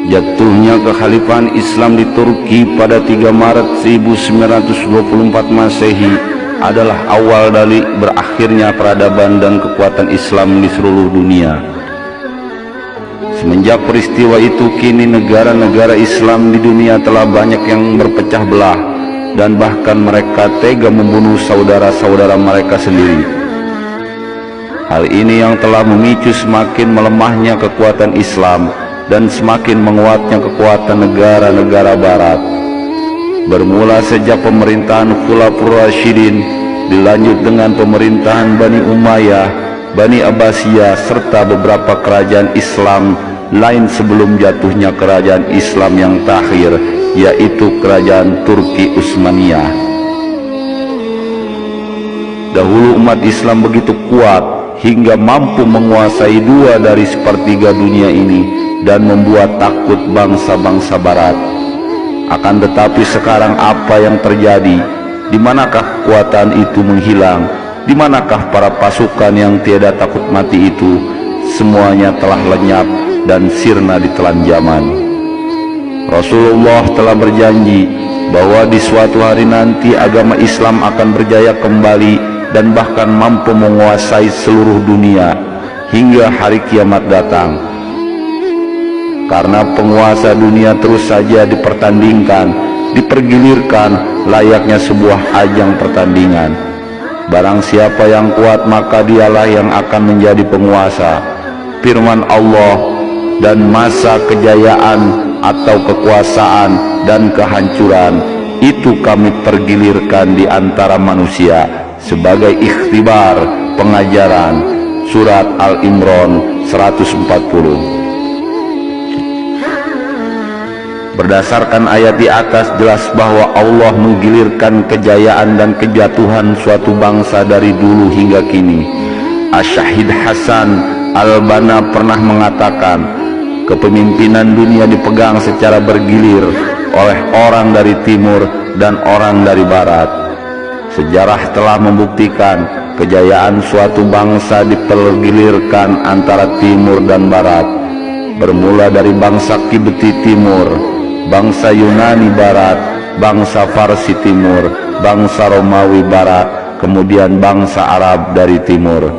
Jatuhnya kekhalifahan Islam di Turki pada 3 Maret 1924 Masehi adalah awal dari berakhirnya peradaban dan kekuatan Islam di seluruh dunia. Semenjak peristiwa itu, kini negara-negara Islam di dunia telah banyak yang berpecah belah, dan bahkan mereka tega membunuh saudara-saudara mereka sendiri. Hal ini yang telah memicu semakin melemahnya kekuatan Islam dan semakin menguatnya kekuatan negara-negara barat. Bermula sejak pemerintahan Khulafaur Rasyidin, dilanjut dengan pemerintahan Bani Umayyah, Bani Abbasiyah, serta beberapa kerajaan Islam lain sebelum jatuhnya kerajaan Islam yang terakhir, yaitu kerajaan Turki Utsmaniyah. Dahulu umat Islam begitu kuat hingga mampu menguasai 2 dari 1/3 dunia ini dan membuat takut bangsa-bangsa barat. Akan tetapi sekarang apa yang terjadi? Di manakah kekuatan itu menghilang? Di manakah para pasukan yang tiada takut mati itu? Semuanya telah lenyap dan sirna ditelan zaman. Rasulullah telah berjanji bahwa di suatu hari nanti agama Islam akan berjaya kembali dan bahkan mampu menguasai seluruh dunia hingga hari kiamat datang. Karena penguasa dunia terus saja dipertandingkan, dipergilirkan layaknya sebuah ajang pertandingan. Barang siapa yang kuat, maka dialah yang akan menjadi penguasa. Firman Allah, dan masa kejayaan atau kekuasaan dan kehancuran itu kami pergilirkan di antara manusia sebagai ikhtibar pengajaran. Surat Al-Imran 140. Berdasarkan ayat di atas jelas bahwa Allah menggilirkan kejayaan dan kejatuhan suatu bangsa dari dulu hingga kini. Asy-Syahid Hasan Al-Banna pernah mengatakan, kepemimpinan dunia dipegang secara bergilir oleh orang dari timur dan orang dari barat. Sejarah telah membuktikan kejayaan suatu bangsa dipergilirkan antara timur dan barat. Bermula dari bangsa Kibti timur, bangsa Yunani barat, bangsa Farsi timur, bangsa Romawi barat, kemudian bangsa Arab dari timur,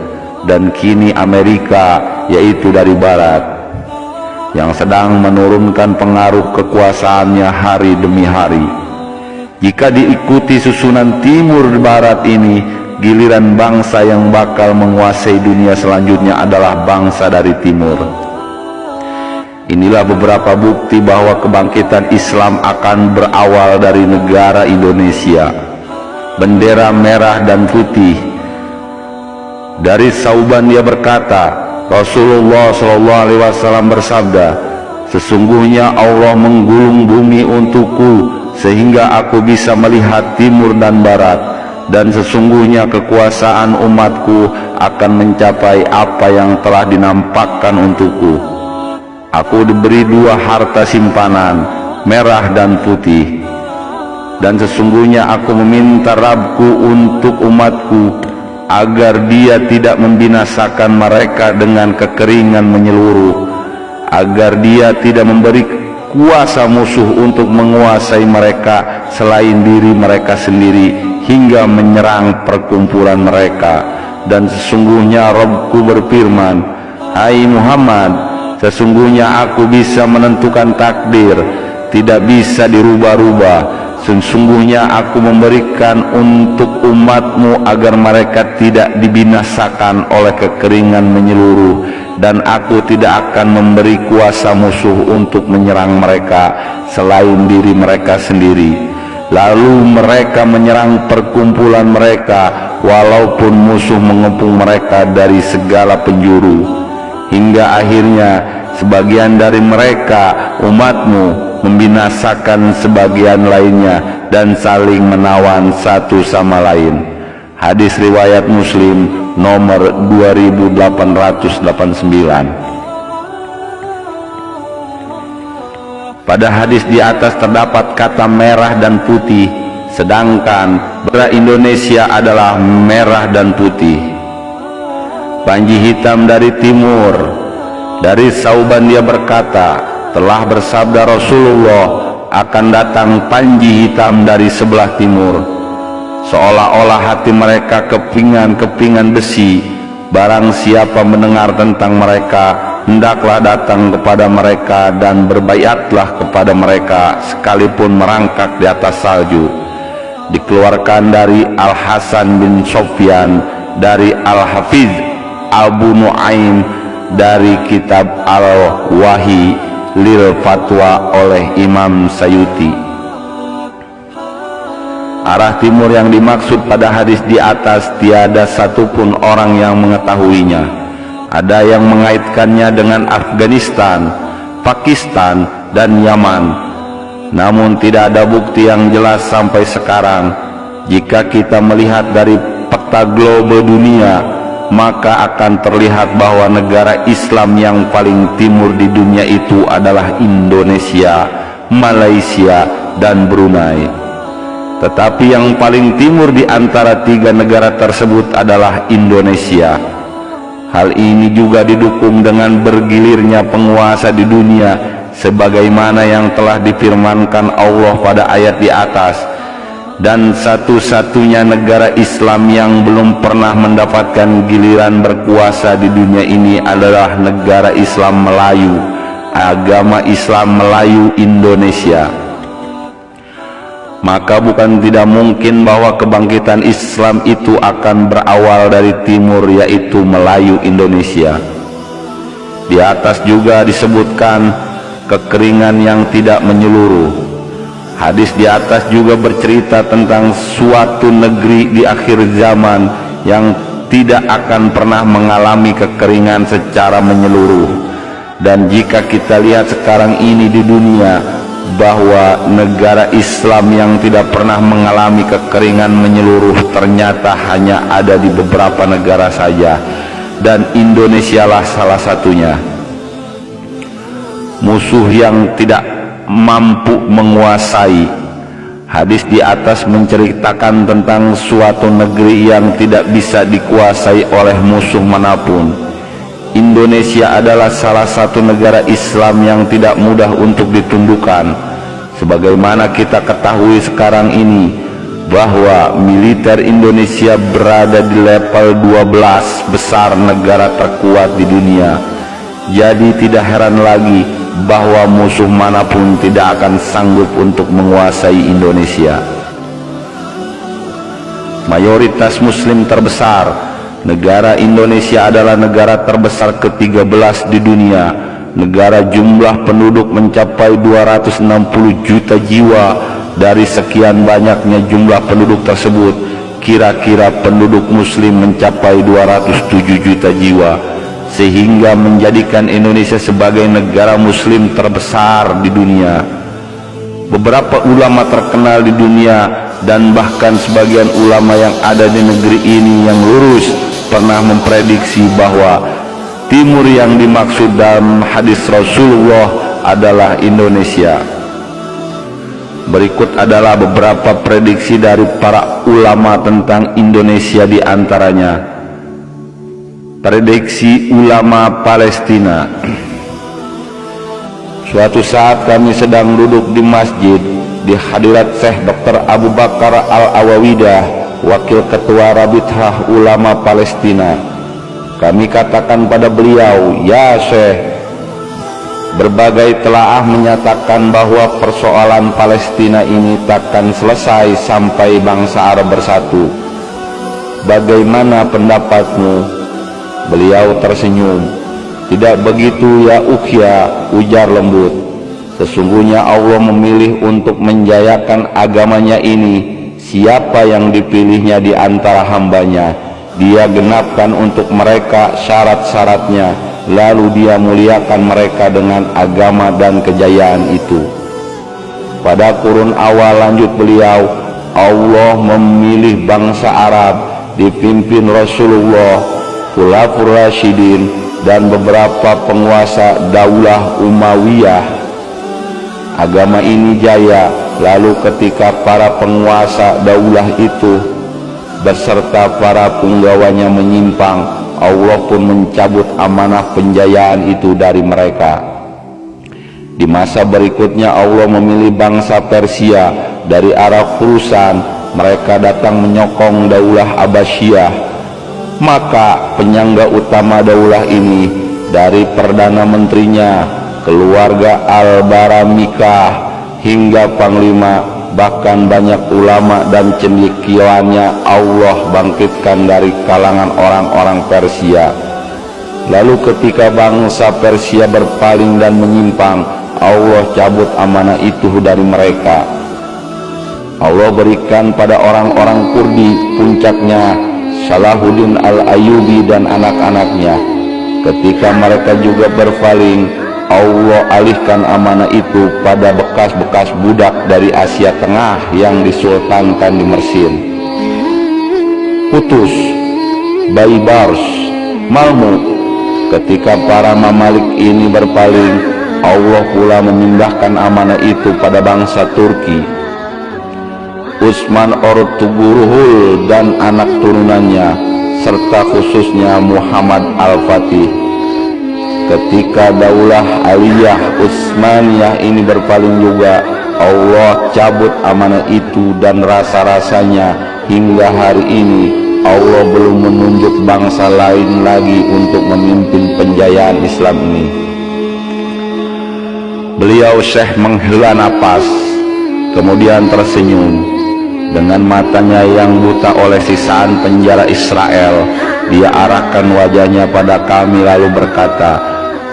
dan kini Amerika yaitu dari barat, yang sedang menurunkan pengaruh kekuasaannya hari demi hari. Jika diikuti susunan timur barat ini, giliran bangsa yang bakal menguasai dunia selanjutnya adalah bangsa dari timur. Inilah beberapa bukti bahwa kebangkitan Islam akan berawal dari negara Indonesia. Bendera merah dan putih. Dari Sauban dia berkata, Rasulullah SAW bersabda, sesungguhnya Allah menggulung bumi untukku sehingga aku bisa melihat timur dan barat, dan sesungguhnya kekuasaan umatku akan mencapai apa yang telah dinampakkan untukku. Aku diberi 2 harta simpanan, merah dan putih, dan sesungguhnya aku meminta Rabbku untuk umatku agar dia tidak membinasakan mereka dengan kekeringan menyeluruh, agar dia tidak memberi kuasa musuh untuk menguasai mereka selain diri mereka sendiri hingga menyerang perkumpulan mereka. Dan sesungguhnya Rabbku berfirman, hai Muhammad, sesungguhnya aku bisa menentukan takdir, tidak bisa dirubah-rubah. Sesungguhnya aku memberikan untuk umatmu agar mereka tidak dibinasakan oleh kekeringan menyeluruh, dan aku tidak akan memberi kuasa musuh untuk menyerang mereka selain diri mereka sendiri. Lalu mereka menyerang perkumpulan mereka walaupun musuh mengepung mereka dari segala penjuru, hingga akhirnya sebagian dari mereka, umatmu, membinasakan sebagian lainnya dan saling menawan satu sama lain. Hadis riwayat Muslim nomor 2889. Pada hadis di atas terdapat kata merah dan putih, sedangkan bendera Indonesia adalah merah dan putih. Panji hitam dari timur. Dari Sauban dia berkata, Telah bersabda Rasulullah, akan datang panji hitam dari sebelah timur, seolah-olah hati mereka kepingan-kepingan besi. Barang siapa mendengar tentang mereka, hendaklah datang kepada mereka dan berbaiatlah kepada mereka sekalipun merangkak di atas salju. Dikeluarkan dari Al-Hasan bin Sofyan dari Al-Hafiz Abu Nuaim dari kitab Al-Wahi lil Fatwa oleh Imam Sayuti. Arah timur yang dimaksud pada hadis di atas tiada satupun orang yang mengetahuinya. Ada yang mengaitkannya dengan Afghanistan, Pakistan, dan Yaman. Namun tidak ada bukti yang jelas sampai sekarang. Jika kita melihat dari peta globe dunia, maka akan terlihat bahwa negara Islam yang paling timur di dunia itu adalah Indonesia, Malaysia, dan Brunei. Tetapi yang paling timur di antara tiga negara tersebut adalah Indonesia. Hal ini juga didukung dengan bergilirnya penguasa di dunia, sebagaimana yang telah difirmankan Allah pada ayat di atas. Dan satu-satunya negara Islam yang belum pernah mendapatkan giliran berkuasa di dunia ini adalah negara Islam Melayu, agama Islam Melayu Indonesia. Maka bukan tidak mungkin bahwa kebangkitan Islam itu akan berawal dari timur, yaitu Melayu Indonesia. Di atas juga disebutkan kekeringan yang tidak menyeluruh. Hadis di atas juga bercerita tentang suatu negeri di akhir zaman yang tidak akan pernah mengalami kekeringan secara menyeluruh. Dan jika kita lihat sekarang ini di dunia, bahwa negara Islam yang tidak pernah mengalami kekeringan menyeluruh ternyata hanya ada di beberapa negara saja, dan Indonesia lah salah satunya. Musuh yang tidak mampu menguasai. Hadis di atas menceritakan tentang suatu negeri yang tidak bisa dikuasai oleh musuh manapun. Indonesia adalah salah satu negara Islam yang tidak mudah untuk ditundukkan. Sebagaimana kita ketahui sekarang ini, bahwa militer Indonesia berada di level 12 besar negara terkuat di dunia. Jadi tidak heran lagi bahwa musuh manapun tidak akan sanggup untuk menguasai Indonesia. Mayoritas muslim terbesar. Negara Indonesia adalah negara terbesar ke-13 di dunia. Negara jumlah penduduk mencapai 260 juta jiwa. Dari sekian banyaknya jumlah penduduk tersebut, kira-kira penduduk muslim mencapai 207 juta jiwa, sehingga menjadikan Indonesia sebagai negara muslim terbesar di dunia. Beberapa ulama terkenal di dunia dan bahkan sebagian ulama yang ada di negeri ini yang lurus pernah memprediksi bahwa timur yang dimaksud dalam hadis Rasulullah adalah Indonesia. Berikut adalah beberapa prediksi dari para ulama tentang Indonesia, di antaranya prediksi ulama Palestina. Suatu saat kami sedang duduk di masjid di hadirat Syekh Dr. Abu Bakar Al-Awawidah, wakil ketua Rabithah Ulama Palestina. Kami katakan pada beliau, "Ya Syekh, berbagai telaah menyatakan bahwa persoalan Palestina ini takkan selesai sampai bangsa Arab bersatu. Bagaimana pendapatmu?" Beliau tersenyum. "Tidak begitu ya ukhya," ujar lembut. "Sesungguhnya Allah memilih untuk menjayakan agamanya ini. Siapa yang dipilihnya di antara hambanya, Dia genapkan untuk mereka syarat-syaratnya, lalu Dia muliakan mereka dengan agama dan kejayaan itu." Pada kurun awal, lanjut beliau, Allah memilih bangsa Arab dipimpin Rasulullah, Khulafaur Rasyidin, dan beberapa penguasa Daulah Umayyah. Agama ini jaya. Lalu ketika para penguasa daulah itu beserta para penggawanya menyimpang, Allah pun mencabut amanah penjayaan itu dari mereka. Di masa berikutnya Allah memilih bangsa Persia dari arah Khurasan. Mereka datang menyokong Daulah Abbasiyah. Maka penyangga utama daulah ini, dari Perdana Menterinya, keluarga Al-Baramikah hingga Panglima, bahkan banyak ulama dan cendekiawannya Allah bangkitkan dari kalangan orang-orang Persia. Lalu ketika bangsa Persia berpaling dan menyimpang, Allah cabut amanah itu dari mereka. Allah berikan pada orang-orang Kurdi, puncaknya Salahuddin Al-Ayyubi dan anak-anaknya. Ketika mereka juga berpaling, Allah alihkan amanah itu pada bekas-bekas budak dari Asia Tengah yang disultankan di Mesir. Kutus, Baybars, Malmu. Ketika para mamalik ini berpaling, Allah pula memindahkan amanah itu pada bangsa Turki. Utsman Ertuğrul dan anak turunannya, serta khususnya Muhammad Al-Fatih. Ketika Daulah Aliyah Utsmaniyah ini berpaling juga, Allah cabut amanah itu, dan rasa-rasanya hingga hari ini Allah belum menunjuk bangsa lain lagi untuk memimpin penjayaan Islam ini. Beliau Syekh menghela napas, kemudian tersenyum. Dengan matanya yang buta oleh sisaan penjara Israel, dia arahkan wajahnya pada kami lalu berkata,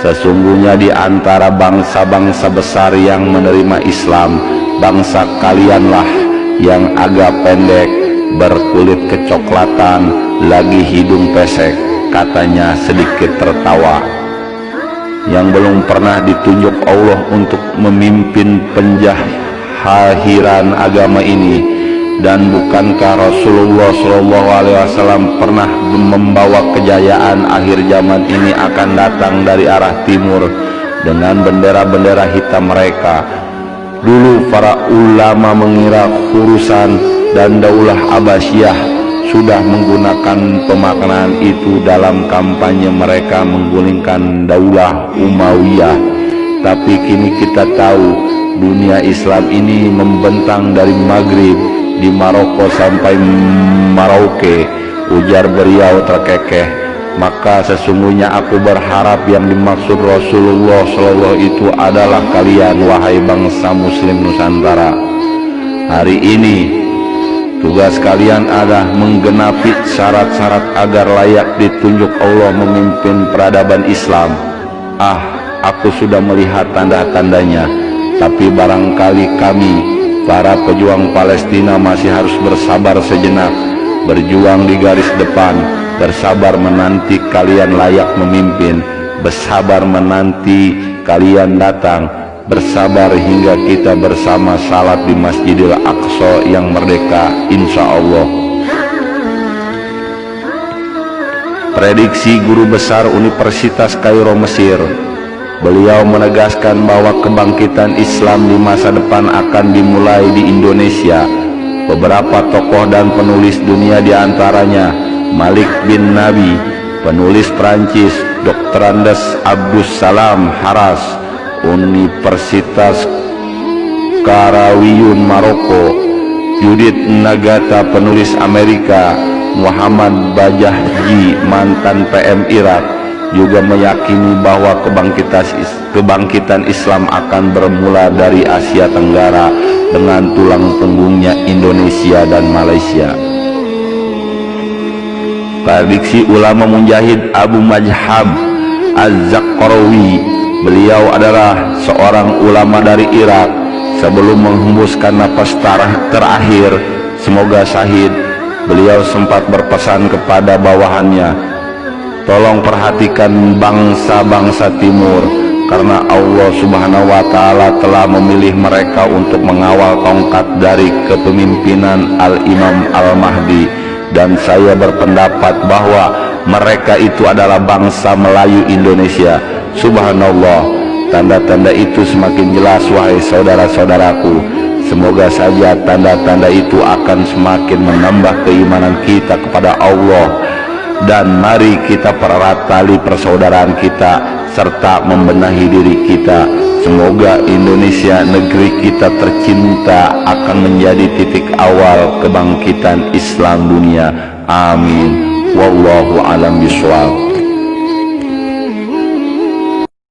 sesungguhnya di antara bangsa-bangsa besar yang menerima Islam, bangsa kalianlah yang agak pendek, berkulit kecoklatan, lagi hidung pesek, katanya sedikit tertawa. Yang belum pernah ditunjuk Allah untuk memimpin penjahiran agama ini. Dan bukankah Rasulullah SAW pernah membawa kejayaan akhir zaman ini akan datang dari arah timur dengan bendera-bendera hitam mereka? Dulu para ulama mengira Khurasan dan Daulah Abbasiyah sudah menggunakan pemaknaan itu dalam kampanye mereka menggulingkan Daulah Umayyah. Tapi kini kita tahu dunia Islam ini membentang dari Maghrib di Maroko sampai Merauke, ujar beliau terkekeh. Maka sesungguhnya aku berharap yang dimaksud Rasulullah SAW itu adalah kalian, wahai bangsa muslim Nusantara. Hari ini tugas kalian adalah menggenapi syarat-syarat agar layak ditunjuk Allah memimpin peradaban Islam. Aku sudah melihat tanda-tandanya, tapi barangkali kami para pejuang Palestina masih harus bersabar sejenak, berjuang di garis depan, bersabar menanti kalian layak memimpin, bersabar menanti kalian datang, bersabar hingga kita bersama salat di Masjidil Aqsa yang merdeka, insya Allah. Prediksi guru besar Universitas Kairo Mesir. Beliau menegaskan bahwa kebangkitan Islam di masa depan akan dimulai di Indonesia. Beberapa tokoh dan penulis dunia diantaranya Malik bin Nabi, penulis Prancis, Dr. Andes Abdus Salam Haras, Universitas Karawiyun Maroko, Judith Nagata, penulis Amerika, Muhammad Bajahji, mantan PM Irak, juga meyakini bahwa kebangkitan Islam akan bermula dari Asia Tenggara dengan tulang punggungnya Indonesia dan Malaysia. Prediksi ulama mujahid Abu Majhab Az-Zaqqarawi. Beliau adalah seorang ulama dari Irak. Sebelum menghembuskan napas terakhir, semoga syahid, beliau sempat berpesan kepada bawahannya, tolong perhatikan bangsa-bangsa timur, karena Allah Subhanahu wa Ta'ala telah memilih mereka untuk mengawal tongkat dari kepemimpinan Al-Imam Al-Mahdi, dan saya berpendapat bahwa mereka itu adalah bangsa Melayu Indonesia. Subhanallah, tanda-tanda itu semakin jelas wahai saudara-saudaraku. Semoga saja tanda-tanda itu akan semakin menambah keimanan kita kepada Allah. Dan mari kita pererat tali persaudaraan kita serta membenahi diri kita Semoga Indonesia, negeri kita tercinta, akan menjadi titik awal kebangkitan Islam dunia. Amin. Wallahu alam bishawab.